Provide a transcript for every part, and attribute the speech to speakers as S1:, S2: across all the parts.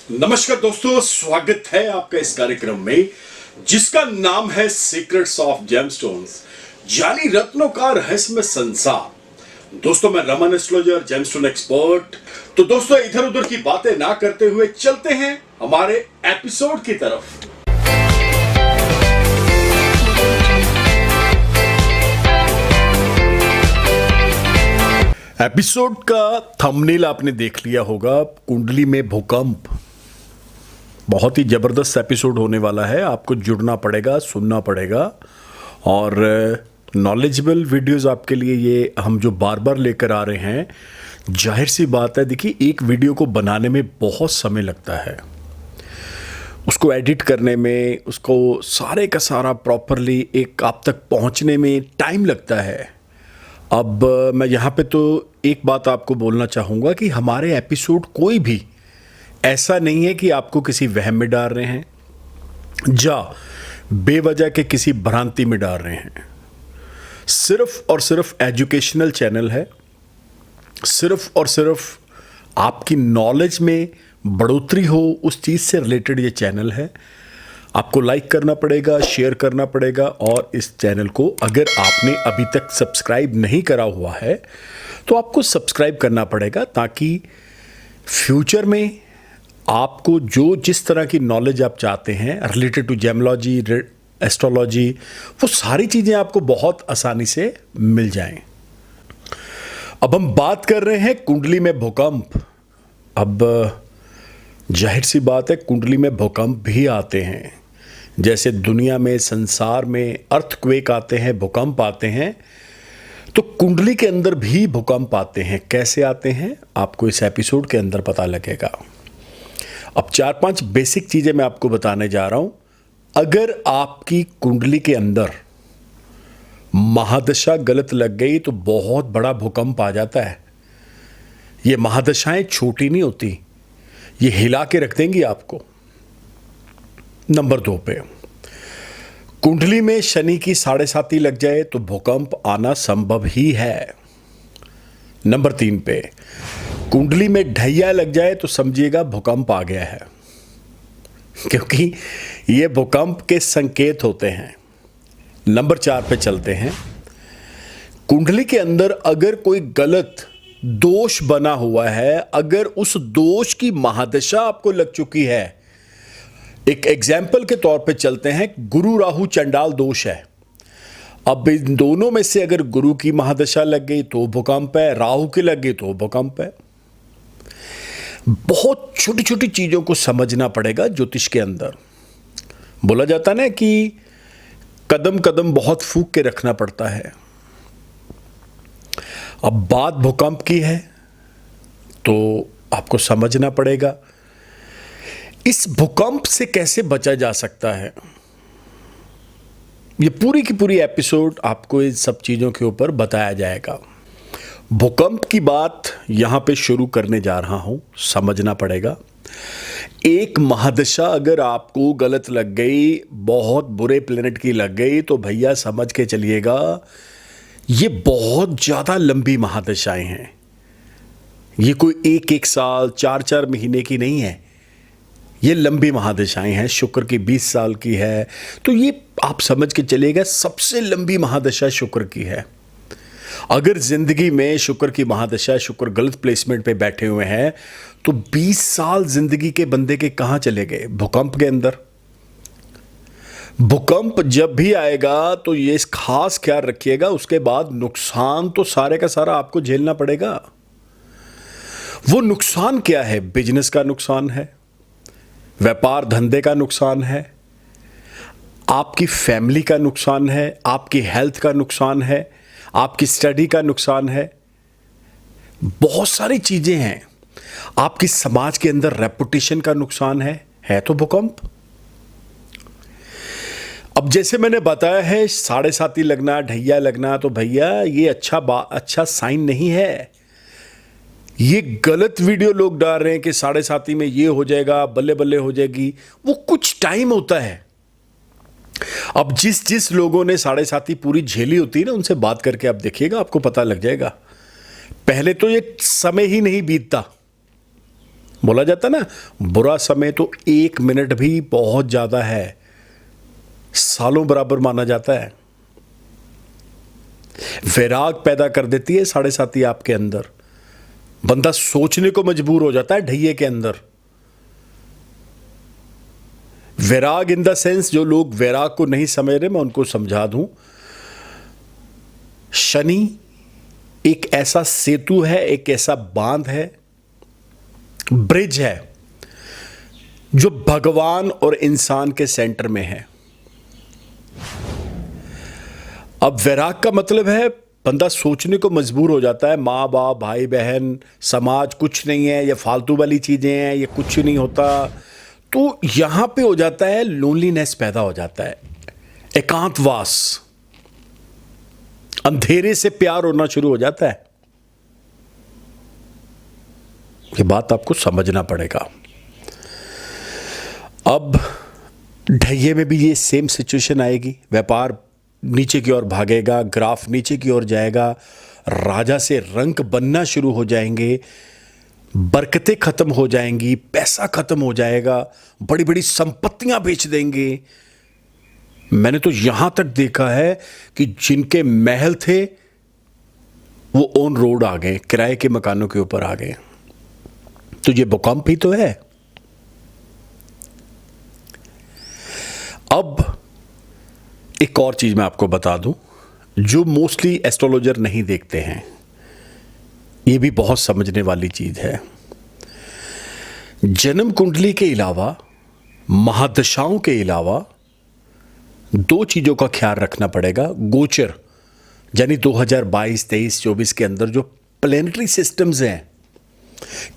S1: नमस्कार दोस्तों, स्वागत है आपका इस कार्यक्रम में जिसका नाम है सीक्रेट्स ऑफ जेमस्टोन्स, यानी रत्नों का रहस्यमय संसार। दोस्तों, मैं रमन एस्ट्रोलॉजर, जेमस्टोन एक्सपर्ट। तो दोस्तों, इधर उधर की बातें ना करते हुए चलते हैं हमारे एपिसोड की तरफ। एपिसोड का थंबनेल आपने देख लिया होगा, कुंडली में भूकंप। बहुत ही ज़बरदस्त एपिसोड होने वाला है, आपको जुड़ना पड़ेगा, सुनना पड़ेगा। और नॉलेजेबल वीडियोस आपके लिए ये हम जो बार बार लेकर आ रहे हैं, जाहिर सी बात है, देखिए एक वीडियो को बनाने में बहुत समय लगता है, उसको एडिट करने में, उसको सारे का सारा प्रॉपरली एक आप तक पहुंचने में टाइम लगता है। अब मैं यहाँ पे तो एक बात आपको बोलना चाहूँगा कि हमारे एपिसोड कोई भी ऐसा नहीं है कि आपको किसी वहम में डाल रहे हैं या बेवजह के किसी भ्रांति में डाल रहे हैं। सिर्फ और सिर्फ एजुकेशनल चैनल है, सिर्फ और सिर्फ आपकी नॉलेज में बढ़ोतरी हो उस चीज़ से रिलेटेड ये चैनल है। आपको लाइक करना पड़ेगा, शेयर करना पड़ेगा, और इस चैनल को अगर आपने अभी तक सब्सक्राइब नहीं करा हुआ है तो आपको सब्सक्राइब करना पड़ेगा, ताकि फ्यूचर में आपको जो जिस तरह की नॉलेज आप चाहते हैं रिलेटेड टू जेमोलॉजी, एस्ट्रोलॉजी, वो सारी चीज़ें आपको बहुत आसानी से मिल जाएं। अब हम बात कर रहे हैं कुंडली में भूकंप। अब जाहिर सी बात है, कुंडली में भूकंप भी आते हैं। जैसे दुनिया में, संसार में अर्थक्वेक आते हैं, भूकंप आते हैं, तो कुंडली के अंदर भी भूकंप आते हैं। कैसे आते हैं आपको इस एपिसोड के अंदर पता लगेगा। अब 4-5 बेसिक चीज़ें मैं आपको बताने जा रहा हूं। अगर आपकी कुंडली के अंदर महादशा गलत लग गई तो बहुत बड़ा भूकंप आ जाता है। ये महादशाएं छोटी नहीं होती, ये हिला के रख देंगी आपको। नंबर 2 पे, कुंडली में शनि की 7.5 लग जाए तो भूकंप आना संभव ही है। नंबर 3 पे, कुंडली में ढैया लग जाए तो समझिएगा भूकंप आ गया है, क्योंकि ये भूकंप के संकेत होते हैं। नंबर 4 पे चलते हैं। कुंडली के अंदर अगर कोई गलत दोष बना हुआ है, अगर उस दोष की महादशा आपको लग चुकी है, एक एग्जाम्पल के तौर पे चलते हैं, गुरु राहु चंडाल दोष है। अब इन दोनों में से अगर गुरु की महादशा लग गई तो भूकंप है, राहु की लग गई तो भूकंप है। बहुत छोटी छोटी चीजों को समझना पड़ेगा। ज्योतिष के अंदर बोला जाता है ना कि कदम कदम बहुत फूंक के रखना पड़ता है। अब बात भूकंप की है तो आपको समझना पड़ेगा इस भूकंप से कैसे बचा जा सकता है। ये पूरी की पूरी एपिसोड आपको इन सब चीज़ों के ऊपर बताया जाएगा। भूकंप की बात यहाँ पे शुरू करने जा रहा हूँ, समझना पड़ेगा। एक महादशा अगर आपको गलत लग गई, बहुत बुरे प्लेनेट की लग गई, तो भैया समझ के चलिएगा ये बहुत ज़्यादा लंबी महादशाएं हैं। ये कोई 1-1 साल, 4-4 महीने की नहीं है, ये लंबी महादशाएं हैं। शुक्र की 20 साल की है, तो ये आप समझ के चलिएगा सबसे लंबी महादशा शुक्र की है। अगर जिंदगी में शुक्र की महादशा, शुक्र गलत प्लेसमेंट पे बैठे हुए हैं, तो 20 साल जिंदगी के बंदे के कहाँ चले गए? भूकंप के अंदर। भूकंप जब भी आएगा तो ये खास ख्याल रखिएगा, उसके बाद नुकसान तो सारे का सारा आपको झेलना पड़ेगा। वो नुकसान क्या है? बिजनेस का नुकसान है, व्यापार धंधे का नुकसान है, आपकी फैमिली का नुकसान है, आपकी हेल्थ का नुकसान है, आपकी स्टडी का नुकसान है, बहुत सारी चीजें हैं। आपकी समाज के अंदर रेपुटेशन का नुकसान है तो भूकंप। अब जैसे मैंने बताया है, 7.5 लगना, ढैया लगना, तो भैया ये अच्छा साइन नहीं है। ये गलत वीडियो लोग डाल रहे हैं कि 7.5 में ये हो जाएगा, बल्ले बल्ले हो जाएगी। वो कुछ टाइम होता है। अब जिस लोगों ने 7.5 पूरी झेली होती है ना, उनसे बात करके आप देखिएगा, आपको पता लग जाएगा। पहले तो ये समय ही नहीं बीतता, बोला जाता ना, बुरा समय तो 1 मिनट भी बहुत ज्यादा है, सालों बराबर माना जाता है। वैराग पैदा कर देती है 7.5 आपके अंदर, बंदा सोचने को मजबूर हो जाता है ढैये के अंदर। वैराग इन द सेंस, जो लोग वैराग को नहीं समझ रहे मैं उनको समझा दूं, शनि एक ऐसा सेतु है, एक ऐसा बांध है, ब्रिज है, जो भगवान और इंसान के सेंटर में है। अब वैराग का मतलब है बंदा सोचने को मजबूर हो जाता है, माँ बाप भाई बहन समाज कुछ नहीं है, ये फालतू वाली चीजें हैं, ये कुछ नहीं होता, तो यहां पे हो जाता है लोनलीनेस पैदा हो जाता है, एकांतवास, अंधेरे से प्यार होना शुरू हो जाता है। ये बात आपको समझना पड़ेगा। अब ढैये में भी ये सेम सिचुएशन आएगी, व्यापार नीचे की ओर भागेगा, ग्राफ नीचे की ओर जाएगा, राजा से रंक बनना शुरू हो जाएंगे, बरकतें खत्म हो जाएंगी, पैसा खत्म हो जाएगा, बड़ी बड़ी संपत्तियां बेच देंगे। मैंने तो यहां तक देखा है कि जिनके महल थे वो ऑन रोड आ गए, किराए के मकानों के ऊपर आ गए। तो ये भूकंप ही तो है। अब एक और चीज मैं आपको बता दूं, जो मोस्टली एस्ट्रोलॉजर नहीं देखते हैं, ये भी बहुत समझने वाली चीज है। जन्म कुंडली के अलावा, महादशाओं के अलावा 2 चीजों का ख्याल रखना पड़ेगा। गोचर यानी 2022, 23, 24 के अंदर जो प्लेनेटरी सिस्टम्स हैं,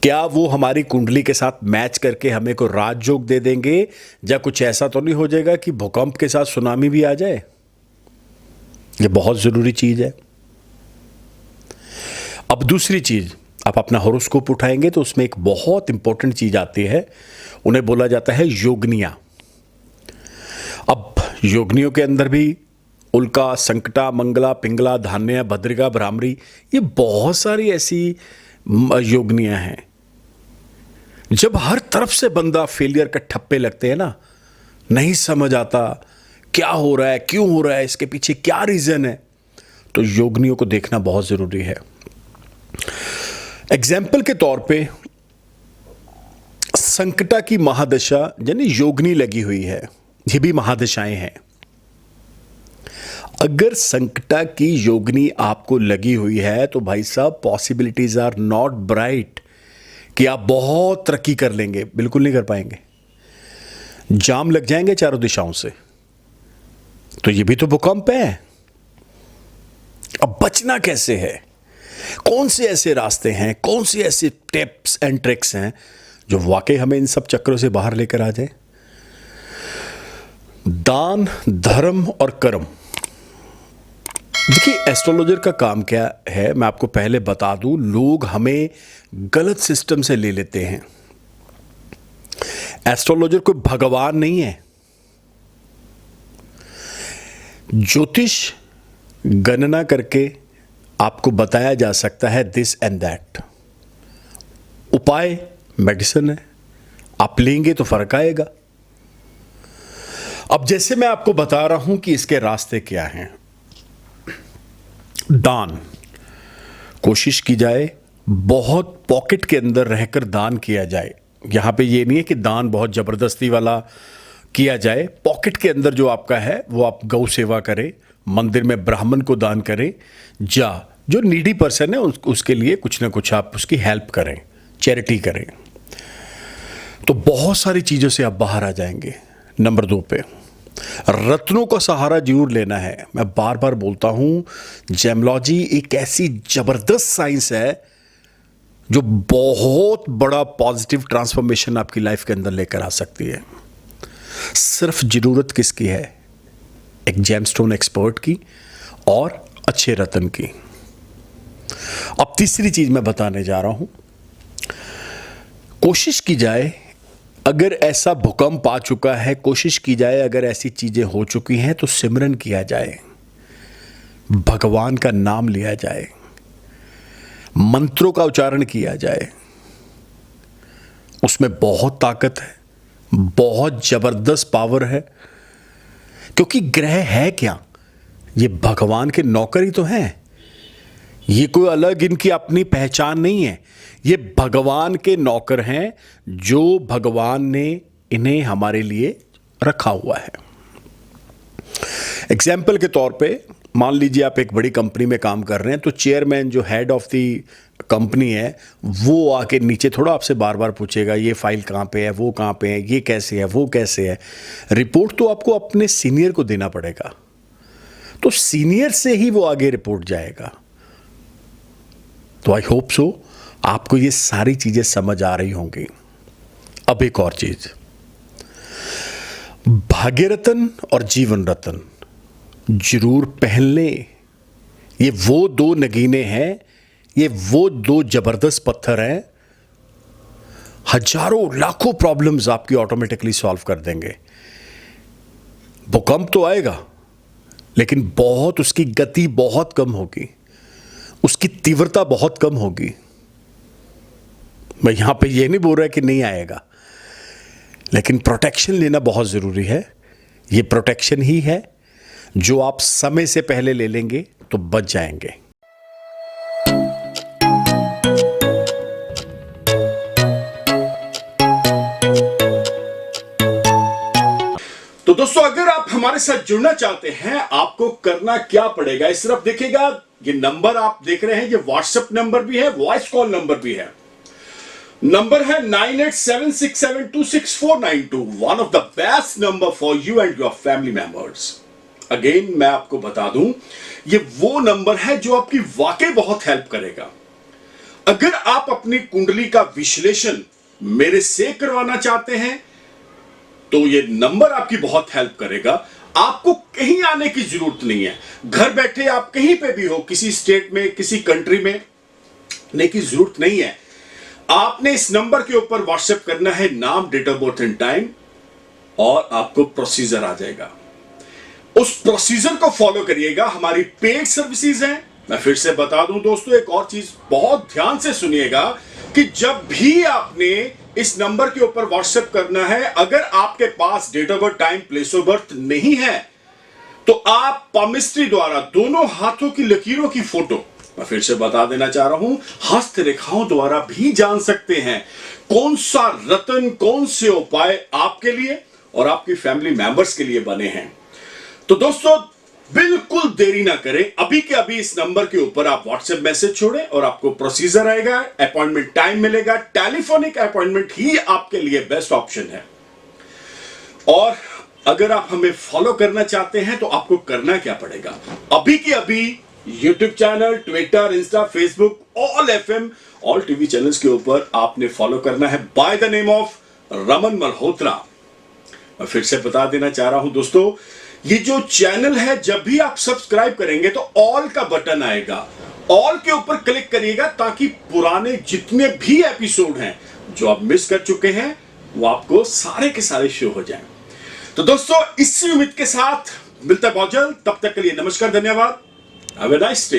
S1: क्या वो हमारी कुंडली के साथ मैच करके हमें को राजयोग दे देंगे, या कुछ ऐसा तो नहीं हो जाएगा कि भूकंप के साथ सुनामी भी आ जाए। ये बहुत जरूरी चीज है। अब दूसरी चीज, आप अपना हॉरोस्कोप उठाएंगे तो उसमें एक बहुत इंपॉर्टेंट चीज आती है, उन्हें बोला जाता है योगनिया। अब योगनियों के अंदर भी उल्का, संकटा, मंगला, पिंगला, धान्य, भद्रिका, भ्रामरी, ये बहुत सारी ऐसी योगनियां हैं। जब हर तरफ से बंदा फेलियर का ठप्पे लगते हैं ना, नहीं समझ आता क्या हो रहा है, क्यों हो रहा है, इसके पीछे क्या रीजन है, तो योगनियों को देखना बहुत जरूरी है। एग्जाम्पल के तौर पे संकटा की महादशा यानी योगनी लगी हुई है, ये भी महादशाएं हैं। अगर संकटा की योगनी आपको लगी हुई है तो भाई साहब, पॉसिबिलिटीज आर नॉट ब्राइट कि आप बहुत तरक्की कर लेंगे, बिल्कुल नहीं कर पाएंगे। जाम लग जाएंगे चारों दिशाओं से। तो ये भी तो भूकंप है। अब बचना कैसे है? कौन से ऐसे रास्ते हैं, कौन से ऐसे टिप्स एंड ट्रिक्स हैं जो वाकई हमें इन सब चक्रों से बाहर लेकर आ जाए? दान, धर्म और कर्म। देखिए, एस्ट्रोलॉजर का काम क्या है, मैं आपको पहले बता दूं। लोग हमें गलत सिस्टम से ले लेते हैं। एस्ट्रोलॉजर कोई भगवान नहीं है। ज्योतिष गणना करके आपको बताया जा सकता है दिस एंड दैट। उपाय मेडिसिन है, आप लेंगे तो फर्क आएगा। अब जैसे मैं आपको बता रहा हूं कि इसके रास्ते क्या हैं। दान, कोशिश की जाए बहुत पॉकेट के अंदर रहकर दान किया जाए। यहां पे ये नहीं है कि दान बहुत जबरदस्ती वाला किया जाए। पॉकेट के अंदर जो आपका है वो आप गौ सेवा करें, मंदिर में ब्राह्मण को दान करें, या जो नीडी पर्सन है उसके लिए कुछ ना कुछ आप उसकी हेल्प करें, चैरिटी करें, तो बहुत सारी चीज़ों से आप बाहर आ जाएंगे। नंबर 2 पे रत्नों का सहारा जरूर लेना है। मैं बार बार बोलता हूं, जेमोलॉजी एक ऐसी जबरदस्त साइंस है जो बहुत बड़ा पॉजिटिव ट्रांसफॉर्मेशन आपकी लाइफ के अंदर लेकर आ सकती है। सिर्फ जरूरत किसकी है? एक जेमस्टोन एक्सपर्ट की और अच्छे रत्न की। अब तीसरी चीज मैं बताने जा रहा हूं। कोशिश की जाए, अगर ऐसा भूकंप आ चुका है, कोशिश की जाए अगर ऐसी चीजें हो चुकी हैं तो सिमरन किया जाए, भगवान का नाम लिया जाए, मंत्रों का उच्चारण किया जाए, उसमें बहुत ताकत है, बहुत जबरदस्त पावर है। क्योंकि ग्रह है क्या, ये भगवान के नौकर ही तो हैं। ये कोई अलग इनकी अपनी पहचान नहीं है, ये भगवान के नौकर हैं जो भगवान ने इन्हें हमारे लिए रखा हुआ है। एग्जाम्पल के तौर पे मान लीजिए आप एक बड़ी कंपनी में काम कर रहे हैं, तो चेयरमैन जो हेड ऑफ द कंपनी है वो आके नीचे थोड़ा आपसे बार बार पूछेगा ये फाइल कहाँ पे है, वो कहाँ पे है, ये कैसे है, वो कैसे है। रिपोर्ट तो आपको अपने सीनियर को देना पड़ेगा, तो सीनियर से ही वो आगे रिपोर्ट जाएगा। तो आई होप सो आपको ये सारी चीजें समझ आ रही होंगी। अब एक और चीज, भाग्यरत्न और जीवन रत्न जरूर पहन लें। ये वो दो नगीने हैं, ये वो दो जबरदस्त पत्थर हैं, हजारों लाखों प्रॉब्लम्स आपकी ऑटोमेटिकली सॉल्व कर देंगे। भूकंप तो आएगा लेकिन बहुत उसकी गति बहुत कम होगी, उसकी तीव्रता बहुत कम होगी। मैं यहां पे ये नहीं बोल रहा कि नहीं आएगा, लेकिन प्रोटेक्शन लेना बहुत जरूरी है। ये प्रोटेक्शन ही है जो आप समय से पहले ले लेंगे तो बच जाएंगे। तो दोस्तों, अगर आप हमारे साथ जुड़ना चाहते हैं, आपको करना क्या पड़ेगा, इस तरफ देखिएगा, ये नंबर आप देख रहे हैं, ये व्हाट्सएप नंबर भी है, वॉइस कॉल नंबर भी है। नंबर है 9876726492, one of the best number for you and your family members. Again मैं आपको बता दूं, ये वो नंबर है जो आपकी वाकई बहुत हेल्प करेगा। अगर आप अपनी कुंडली का विश्लेषण मेरे से करवाना चाहते हैं तो ये नंबर आपकी बहुत हेल्प करेगा। आपको कहीं आने की जरूरत नहीं है, घर बैठे आप कहीं पे भी हो, किसी स्टेट में, किसी कंट्री में आने की जरूरत नहीं है। आपने इस नंबर के ऊपर व्हाट्सएप करना है नाम, date of birth and time, और आपको प्रोसीजर आ जाएगा। उस प्रोसीजर को फॉलो करिएगा। हमारी पेड सर्विसेज हैं। मैं फिर से बता दूं दोस्तों, एक और चीज बहुत ध्यान से सुनिएगा कि जब भी आपने इस नंबर के ऊपर व्हाट्सएप करना है, अगर आपके पास date of birth, time, place of birth नहीं है तो आप पामिस्ट्री द्वारा दोनों हाथों की लकीरों की फोटो, मैं फिर से बता देना चाह रहा हूं, हस्त रेखाओं द्वारा भी जान सकते हैं कौन सा रत्न, कौन से उपाय आपके लिए और आपकी फैमिली मेंबर्स के लिए बने हैं। तो दोस्तों, बिल्कुल देरी ना करें, अभी के अभी इस नंबर के ऊपर आप व्हाट्सएप मैसेज छोड़ें और आपको प्रोसीजर आएगा, अपॉइंटमेंट टाइम मिलेगा। टेलीफोनिक अपॉइंटमेंट ही आपके लिए बेस्ट ऑप्शन है। और अगर आप हमें फॉलो करना चाहते हैं तो आपको करना क्या पड़ेगा, अभी के अभी YouTube channel, Twitter, Insta, Facebook, all FM, all TV channels के ऊपर आपने फॉलो करना है by the name of Raman Malhotra. मैं फिर से बता देना चाह रहा हूं दोस्तों, ये जो चैनल है, जब भी आप सब्सक्राइब करेंगे तो ऑल का बटन आएगा, ऑल के ऊपर क्लिक करिएगा ताकि पुराने जितने भी एपिसोड हैं जो आप मिस कर चुके हैं वो आपको सारे के सारे शो हो जाएं। तो दोस्तों, इसी उम्मीद के साथ मिलते हैं बहुत जल्द। तब तक के लिए नमस्कार, धन्यवाद, हैव अ नाइस डे।